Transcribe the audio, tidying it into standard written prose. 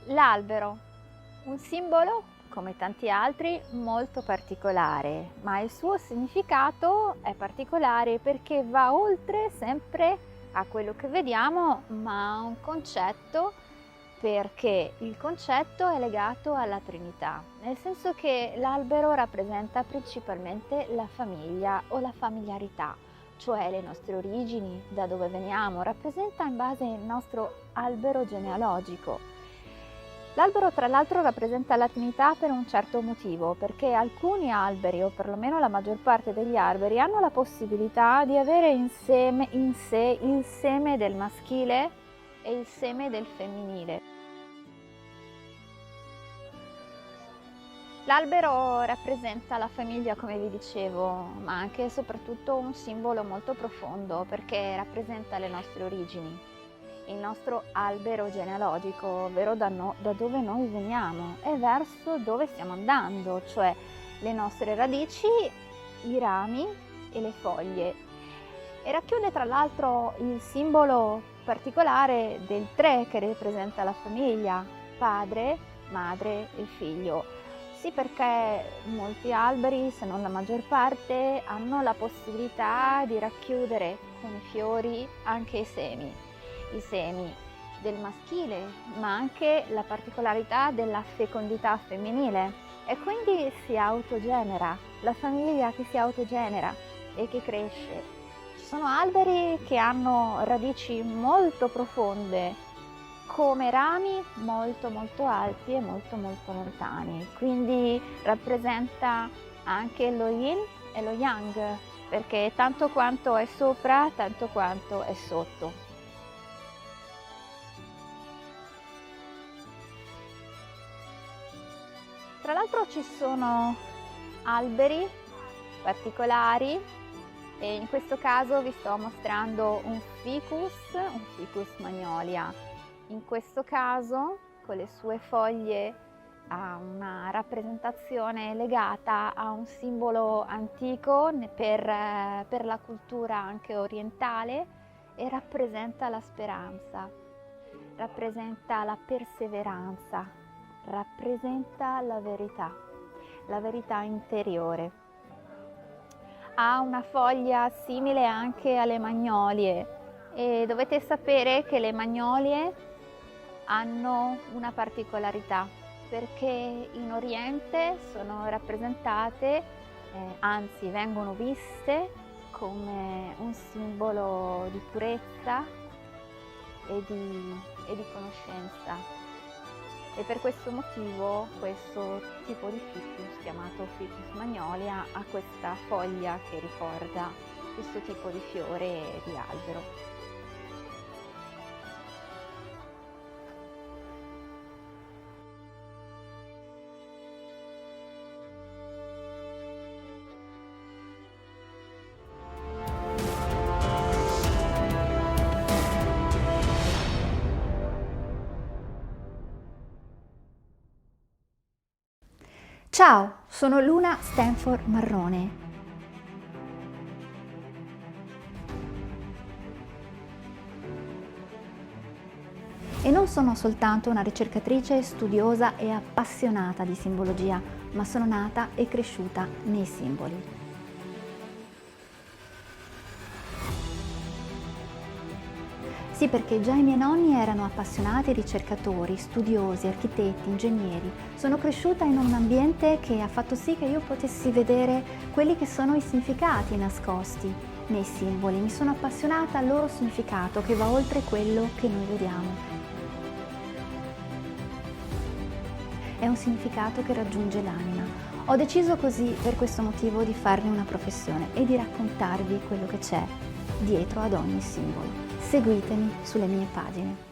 L'albero, un simbolo, come tanti altri, molto particolare, ma il suo significato è particolare perché va oltre sempre a quello che vediamo, ma ha un concetto, perché il concetto è legato alla Trinità, nel senso che l'albero rappresenta principalmente la famiglia o la familiarità, cioè le nostre origini, da dove veniamo, rappresenta in base il nostro albero genealogico. L'albero tra l'altro rappresenta la Trinità per un certo motivo, perché alcuni alberi, o perlomeno la maggior parte degli alberi, hanno la possibilità di avere in sé il seme del maschile e il seme del femminile. L'albero rappresenta la famiglia, come vi dicevo, ma anche e soprattutto un simbolo molto profondo perché rappresenta le nostre origini, il nostro albero genealogico, ovvero da dove noi veniamo e verso dove stiamo andando, cioè le nostre radici, i rami e le foglie. E racchiude tra l'altro il simbolo particolare del 3 che rappresenta la famiglia, padre, madre e figlio. Sì, perché molti alberi, se non la maggior parte, hanno la possibilità di racchiudere con i fiori anche i semi del maschile, ma anche la particolarità della fecondità femminile, e quindi si autogenera, la famiglia che si autogenera e che cresce. Ci sono alberi che hanno radici molto profonde, come rami molto molto alti e molto molto lontani, quindi rappresenta anche lo yin e lo yang, perché tanto quanto è sopra, tanto quanto è sotto. Tra l'altro ci sono alberi particolari e in questo caso vi sto mostrando un ficus magnolia. In questo caso, con le sue foglie, ha una rappresentazione legata a un simbolo antico per la cultura anche orientale, e rappresenta la speranza, rappresenta la perseveranza, rappresenta la verità interiore. Ha una foglia simile anche alle magnolie e dovete sapere che le magnolie hanno una particolarità, perché in Oriente sono rappresentate, anzi vengono viste come un simbolo di purezza e di conoscenza, e per questo motivo questo tipo di ficus, chiamato ficus magnolia, ha questa foglia che ricorda questo tipo di fiore di albero. Ciao, sono Luna Stanford Marrone. E non sono soltanto una ricercatrice studiosa e appassionata di simbologia, ma sono nata e cresciuta nei simboli. Sì, perché già i miei nonni erano appassionati ricercatori, studiosi, architetti, ingegneri. Sono cresciuta in un ambiente che ha fatto sì che io potessi vedere quelli che sono i significati nascosti nei simboli. Mi sono appassionata al loro significato, che va oltre quello che noi vediamo. È un significato che raggiunge l'anima. Ho deciso così, per questo motivo, di farne una professione e di raccontarvi quello che c'è dietro ad ogni simbolo. Seguitemi sulle mie pagine.